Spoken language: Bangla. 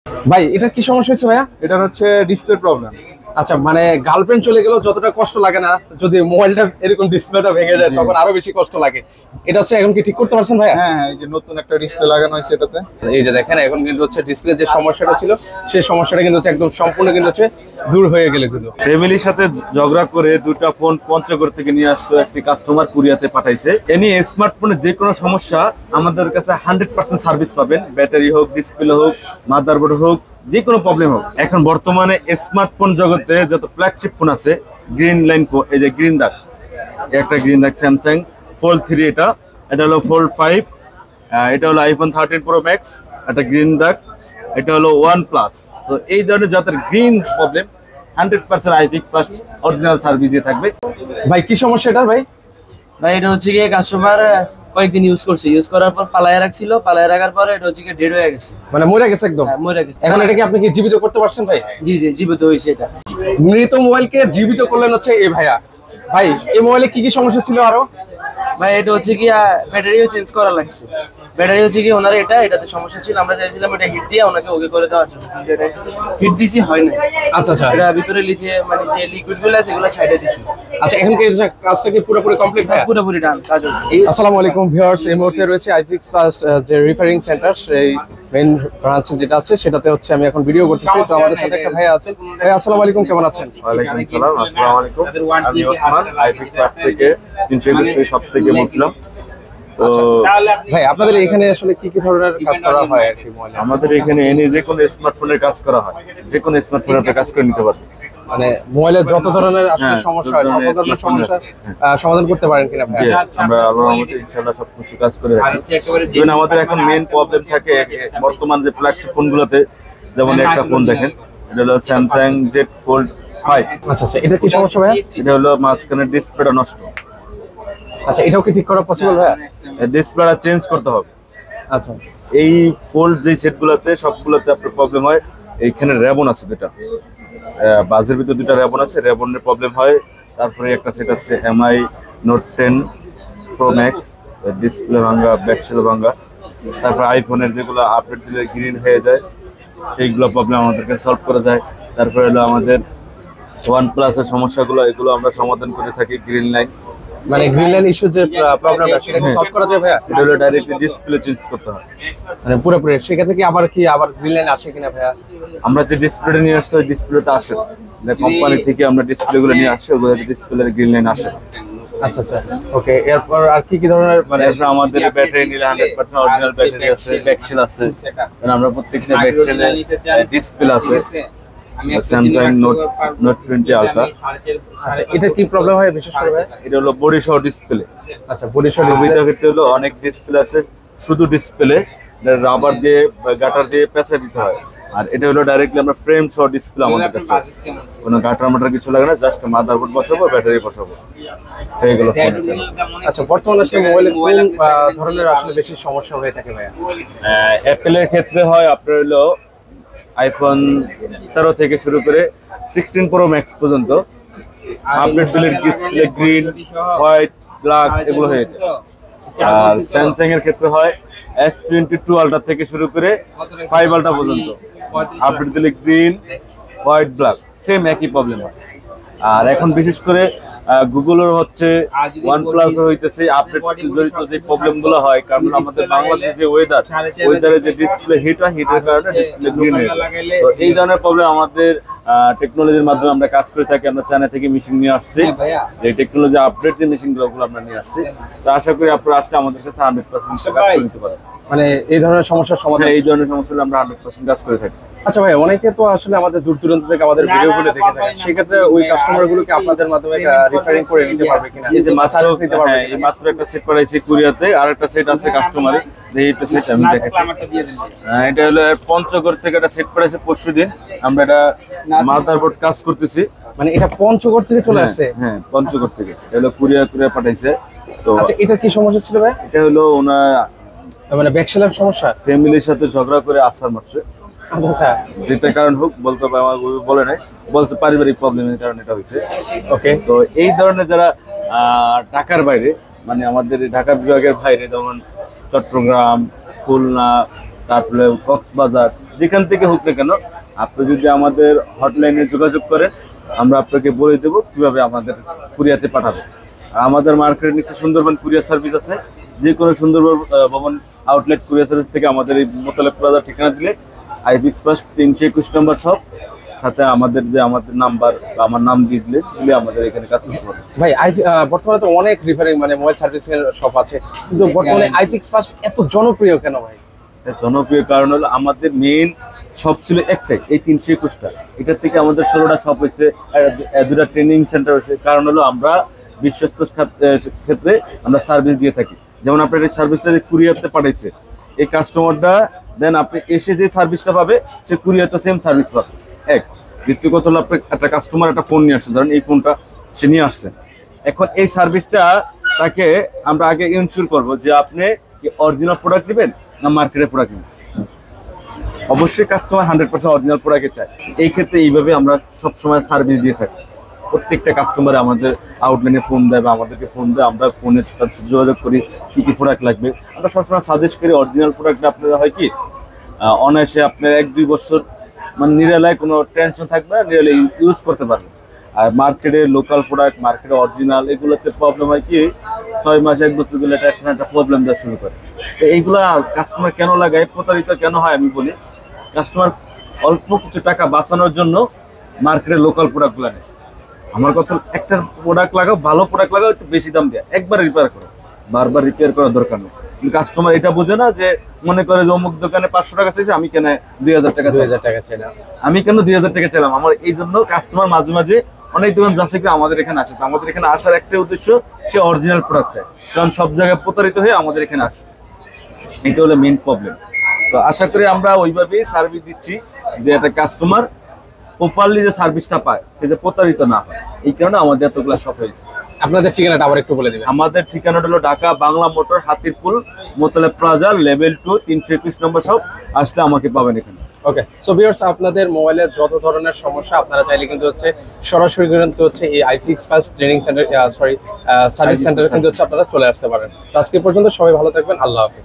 ভাই এটা কি সমস্যা হয়েছে ভাইয়া? এটার হচ্ছে ডিসপ্লে প্রবলেম। আচ্ছা, মানে গার্লফ্রেন্ড চলে গেলেও যতটা কষ্ট লাগে না, যদি মোবাইলটা এরকম ডিসপ্লেটা ভেঙে যায় তখন আরো বেশি কষ্ট লাগে। এটা হচ্ছে এখন কি ঠিক করতে পারছেন ভাইয়া? হ্যাঁ হ্যাঁ, এই যে নতুন একটা ডিসপ্লে লাগানো হয়েছে এটাতে। এই যে দেখেন এখন কিন্তু হচ্ছে ডিসপ্লে যে সমস্যাটা ছিল সেই সমস্যাটা কিন্তু হচ্ছে একদম সম্পূর্ণ কিন্তু হচ্ছে দূর হয়ে গেলে কিন্তু। ফ্যামিলির সাথে ঝগড়া করে দুটা ফোন পঞ্চগড় থেকে নিয়ে আসতো, একটি কাস্টমার কুরিয়াতে পাঠাইছে। এনি স্মার্টফোনের যে কোনো সমস্যা আমাদের কাছে 100% সার্ভিস পাবেন। ব্যাটারি হোক, ডিসপ্লে হোক, মাদারবোর্ড হোক, যে কোনো প্রবলেম হোক। এখন বর্তমানে স্মার্টফোন জগতে যত ফ্ল্যাগশিপ ফোন আছে, গ্রিন লাইন ফোন, এই যে গ্রিন দাগ, একটা গ্রিন দাগ স্যামসাং ফোল্ড 3, এটা হলো ফোল্ড 5, এটা হলো আইফোন 13 প্রো ম্যাক্স, একটা গ্রিন দাগ, এটা হলো OnePlus। তো এই ধরনের যাদের green problem 100% iFix plus original service দিয়ে থাকবে। ভাই কি সমস্যা এটার ভাই? ভাই এটা হচ্ছে গিয়ে কাস্টমার কয়েকদিন ইউজ করছে, ইউজ করার পর পালায় রাখছিল, পালায় রাখার পরে এটা হচ্ছে গিয়ে ডেড হয়ে গেছে, মানে মরে গেছে একদম? হ্যাঁ মরে গেছে। এখন এটা কি আপনি কি জীবিত করতে পারছেন ভাই? জি জি জীবিত হয়েছে এটা। মৃত মোবাইলকে জীবিত করলেন হচ্ছে এই ভাইয়া। ভাই এই মোবাইলে কি কি সমস্যা ছিল আরো? ভাই এটা হচ্ছে কি ব্যাটারিও চেঞ্জ করা লাগছে। ব্যাটারি হচ্ছে কি ওনার এটাতে সমস্যা ছিল, আমরা চাইছিলাম এটা হিট দিয়ে ওনাকে ওকে করে দেওয়ার জন্য, কিন্তু এটা হিট দিছি হয় না। আচ্ছা আচ্ছা, এটা ভিতরে লিথিয়াম মানে যে লিকুইড গুলো আছে এগুলো ছাইড়ে দিছি। আচ্ছা এখন কি কাজটা কি পুরোপুরি কমপ্লিট ভাইয়া? পুরোপুরি ডান কাজ। আসসালামু আলাইকুম ভিউয়ার্স, এই মুহূর্তে রয়েছে আইফিক্স ফার্স্ট যে রিপেয়ারিং সেন্টার, সেই মেইন ব্রাঞ্চ যেটা আছে সেটাতে হচ্ছে আমি এখন ভিডিও করতেছি। তো আমাদের সাথে একটা ভাইয়া আছেন। ভাই আসসালামু আলাইকুম, কেমন আছেন? ওয়ালাইকুম আসসালাম, আসসালামু আলাইকুম। আমি ওসমান, আইফিক্স প্লাস থেকে 321 সব থেকে বলছিলাম। তো ভাই আপনাদের এখানে আসলে কি কি ধরনের কাজ করা হয় আর কি মোবাইলে? আমাদের এখানে এনে যে কোনো স্মার্টফোনের কাজ করা হয়, যে কোনো স্মার্টফোনের আপনি কাজ করে নিতে পারবেন। মানে মোবাইলের যত ধরনের আসলে হ্যাঁ, সমস্যা হয় যত সব ধরনের ধরনের সমস্যা, সমস্যার সমাধান করতে পারেন কিনা জি, ভাই? আমরা আল্লাহর রহমতে ইনশাআল্লাহ সবকিছু কাজ করে রাখি। যেমন আমাদের এখন মেইন প্রবলেম থাকে বর্তমান যে ফ্ল্যাগশিপ ফোনগুলোতে, যেমন একটা ফোন দেখেন, এটা হলো স্যামসাং জেড ফোল্ড 5। আচ্ছা আচ্ছা, এটা কি সমস্যা ভাই? এটা হলো মাঝখানের ডিসপ্লেটা নষ্ট, আচ্ছা এটাও কি ঠিক করা পসিবল ভাই? ডিসপ্লেটা চেঞ্জ করতে হবে। আচ্ছা এই ফোল্ড যে সেটগুলোতে সবগুলোতে আপনার প্রবলেম হয়। এইখানে র্যাবন আছে দুটা, বাজের ভিতর দুটা র্যাবন আছে, র্যাবনের প্রবলেম হয়। তারপরে একটা সেট আছে MI Note 10 Pro Max, display ভাঙা, ব্যাকসেল ভাঙা। তারপরে আইফোনের যেগুলো আপডেট দিলে গ্রিন হয়ে যায়, সেইগুলো প্রবলেম আমাদেরকে সলভ করা যায়। তারপরে হলো আমাদের OnePlus-এর সমস্যাগুলো, এগুলো আমরা সমাধান করে থাকি। গ্রিন লাইন মানে গ্রিন লাইন ইস্যু যে প্রবলেমটা সেটা কি সলভ করা যায় ভাইয়া? এটা হলো ডাইরেক্টলি ডিসপ্লে চেঞ্জ করতে হয়। মানে পুরোপুরি সেক্ষেত্রে কি আবার গ্রিন লাইন আসে কিনা ভাইয়া? আমরা যে ডিসপ্লেটা নিয়ে আসতে হয় ডিসপ্লেটা আসে না, কোম্পানি থেকে আমরা ডিসপ্লেগুলো নিয়ে আসি, ওগুলো ডিসপ্লের গ্রিন লাইন আসে। আচ্ছা আচ্ছা ওকে, এরপর আর কি কি ধরনের মানে এরপর আমাদের ব্যাটারি নিলে 100% অরিজিনাল ব্যাটারি আছে, ব্যাকসেল আছে। কারণ আমরা প্রত্যেকটা ব্যাকসেলে ডিসপ্লে আছে, স্যামসাং নোট 20 আলট্রা। আচ্ছা এটা কি প্রবলেম হয় বিশেষ করে ভাই? এটা হলো বডি সহ ডিসপ্লে। আচ্ছা বডি শট সুবিধা ক্ষেত্রে হলো অনেক ডিসপ্লে আছে শুধু ডিসপ্লে, রাবার দিয়ে গাটার দিয়ে পেঁচা দিতে হয়। আর এটা হলো ডাইরেক্টলি আমরা ফ্রেম সহ ডিসপ্লে আমাদের কাছে আছে, কোনো গাটার মাটার কিছু লাগে না, জাস্ট মাদারবোর্ড বসাবো, ব্যাটারি বসাবো, হয়ে গেল। আচ্ছা বর্তমানে আসলে মোবাইলে কোন ধরনের আসলে বেশি সমস্যা হয়ে থাকে ভাইয়া? অ্যাপেলের ক্ষেত্রে হয় আপনার হলো আইফোন 13 থেকে শুরু করে 16 প্রো ম্যাক্স পর্যন্ত আপডেট দিলে ডিসপ্লে গ্রিন, হোয়াইট, ব্ল্যাক এগুলো হয়ে যায়। আর স্যামসাং এর ক্ষেত্রে হয় S22 আলট্রা থেকে শুরু করে 5 আলট্রা পর্যন্ত আপডেট দিলে গ্রিন, হোয়াইট, ব্ল্যাক সেম একই প্রবলেম হয়। আর এখন বিশেষ করে গুগলের হচ্ছে OnePlus হইতেছে আপডেট জড়িত যে প্রবলেম গুলো হয়, কারণ আমাদের বাংলাদেশে যে ওয়েদারে যে ডিসপ্লে হিট হয়, হিটের কারণে ডিসপ্লে গ্রিন হয়ে যায়। তো এই ধরনের প্রবলেম আমাদের টেকনোলজির মাধ্যমে আমরা কাজ করে থাকি। আমরা চায়না থেকে মেশিন নিয়ে আসছি, এই টেকনোলজি আপডেট যে মেশিন গুলো আমরা নিয়ে আসছি। তো আশা করি আপনারা আজকে আমাদের কাছে 100% কাজ করে নিতে পারেন। মানে এই ধরনের সমস্যার সমাধান, এই ধরনের সমস্যা আমরা 100% কাজ করে থাকি। আচ্ছা ভাই অনেকে তো আসলে আমাদের দূর দূরান্ত থেকে আমাদের ভিডিওগুলো দেখে থাকেন, সেক্ষেত্রে ওই কাস্টমার গুলোকে আপনাদের মাধ্যমে রিফারিং করে নিতে পারবে কিনা? এই যে সার্ভিস নিতে পারবে এই মাত্র একটা সেট পাঠাইছি কুরিয়াতে, আর একটা সেট আছে কাস্টমারে, এইটা সেট আমি দেখাচ্ছি। এটা হলো পঞ্চগড় থেকে একটা সেট পাঠাইছে পরশুদিন, আমরা এটা মাদারবোর্ড কাজ করতেছি। মানে এটা পঞ্চগড় থেকে চলে আসছে? হ্যাঁ পঞ্চগড় থেকে, এটা হলো কুরিয়ার পাঠাইছে। তো আচ্ছা এটা কি সমস্যা ছিল ভাই? এটা হলো ওনার মানে ব্যাকসেলের সমস্যা, ফ্যামিলির সাথে ঝগড়া করে আছাড় মারছে। আচ্ছা আচ্ছা যেটা কারণ হোক বলতে হবে, আমার বলে নাই, বলছে পারিবারিক প্রবলেমের কারণে এটা হয়েছে। ওকে, তো এই ধরনের যারা ঢাকার বাইরে, মানে আমাদের ঢাকা বিভাগের বাইরে, যেমন চট্টগ্রাম, খুলনা, তারপরে কক্সবাজার, যেখান থেকে হোক না কেন আপনি যদি আমাদের হটলাইনে যোগাযোগ করেন আমরা আপনাকে বলে দেবো কিভাবে আমাদের কুরিয়াতে পাঠাবে। আর আমাদের মার্কেটের নিচে সুন্দরবন কুরিয়ার সার্ভিস আছে, যে কোনো সুন্দরবন ভবন আউটলেট কুরিয়ার সার্ভিস থেকে আমাদের এই মোতালেব প্লাজার ঠিকানা দিলে আইফিক্স ফার্স্ট 321 নম্বর শপ, সাথে আমাদের নাম্বার বা আমার নাম দিয়ে দিলে আমাদের এখানে কাজ করতে পারবে। ভাই বর্তমানে তো অনেক রিপেয়ারিং মানে মোবাইল সার্ভিসিং এর শপ আছে, কিন্তু বর্তমানে আইফিক্স ফার্স্ট এত জনপ্রিয় কেন ভাই? জনপ্রিয় কারণ হলো আমাদের মেইন শপ ছিল একটাই, এই 321টা। এটার থেকে আমাদের 16টা শপ হয়েছে, 2টা ট্রেনিং সেন্টার হয়েছে। কারণ হলো আমরা বিশ্বস্ত ক্ষেত্রে আমরা সার্ভিস দিয়ে থাকি। যেমন আপনার এই সার্ভিসটা যে কুরিয়ারতে পাঠাইছে, এই কাস্টমারটা দেন আপনি এসে যে সার্ভিসটা পাবে সে কুরিয়ারতে সেম সার্ভিস পাবে। এক, দ্বিতীয় কথা হলো আপনার একটা কাস্টমার একটা ফোন নিয়ে আসছে, ধরেন এই ফোনটা সে নিয়ে আসছে, এখন এই সার্ভিসটা তাকে আমরা আগে ইনশিওর করবো যে আপনি কি অরিজিনাল প্রোডাক্ট নেবেন না মার্কেটের প্রোডাক্ট নেবেন। অবশ্যই কাস্টমার 100% অরিজিনাল প্রোডাক্ট চায়। এই ক্ষেত্রে এইভাবে আমরা সবসময় সার্ভিস দিয়ে থাকি। প্রত্যেকটা কাস্টমার আমাদের আউটলাইনে ফোন দেয় বা আমাদেরকে ফোন দেয়, আমরা ফোনে যোগাযোগ করি কী কী প্রোডাক্ট লাগবে। আমরা সবসময় সাজেস্ট করি অরিজিনাল প্রোডাক্টটা আপনারা হয় কি অনায়াসে আপনার 1-2 বছর মানে নিরালায় কোনো টেনশন থাকবে না, নিরালে ইউজ করতে পারবেন। আর মার্কেটের লোকাল প্রোডাক্ট, মার্কেটে অরিজিনাল, এগুলোতে প্রবলেম হয় কি 6 মাস 1 বছর গেলে একটা প্রবলেম দেওয়া শুরু করে। তো এইগুলা কাস্টমার কেন লাগায়, প্রতারিত কেন হয় আমি বলি, কাস্টমার অল্প কিছু টাকা বাঁচানোর জন্য মার্কেটের লোকাল প্রোডাক্টগুলো নেয়। আমার কথা একটা প্রোডাক্ট লাগাও, ভালো প্রোডাক্ট লাগাও, একটু বেশি দাম দেয়, একবার রিপেয়ার করো, বারবার রিপেয়ার করার দরকার নেই। কিন্তু কাস্টমার এটা বোঝে না যে মনে করে যে অমুক দোকানে 500 টাকা চাইছে, আমি কেন 2000 টাকা চাই, 2000 টাকা চাইলাম, আমি কেন 2000 টাকা চাইলাম। আমার এই জন্য কাস্টমার মাঝে মাঝে অনেক দোকান যাচ্ছে কি আমাদের এখানে আসে, তো আমাদের এখানে আসার একটা উদ্দেশ্য সে অরিজিনাল প্রোডাক্ট চায়, কারণ সব জায়গায় প্রতারিত হয়ে আমাদের এখানে আসে। এটা হলো মেইন প্রবলেম। তো আশা করি আমরা ওইভাবেই সার্ভিস দিচ্ছি যে একটা কাস্টমার প্রপারলি যে সার্ভিসটা পায় সে যে প্রতারিত না হয়। এই কারণে আমাদের এতগুলো শপ হয়েছে। আপনাদের ঠিকানাটা আবার একটু বলে দিবেন। আমাদের ঠিকানাটা হলো Dhaka Bangla Motor, Hatirpul, Motaleb Plaza, level 2, 321 নম্বর শপ। আসলে আমাকে পাবেন এখানে। ওকে, সো ভিউয়ার্স, আপনাদের মোবাইলের যত ধরনের সমস্যা আপনারা চাইলে কিন্তু সরাসরি কিন্তু এই iFix first training centre service সেন্টারে কিন্তু আপনারা চলে আসতে পারেন। তো আজকে পর্যন্ত সবাই ভালো থাকবেন, আল্লাহ হাফেজ।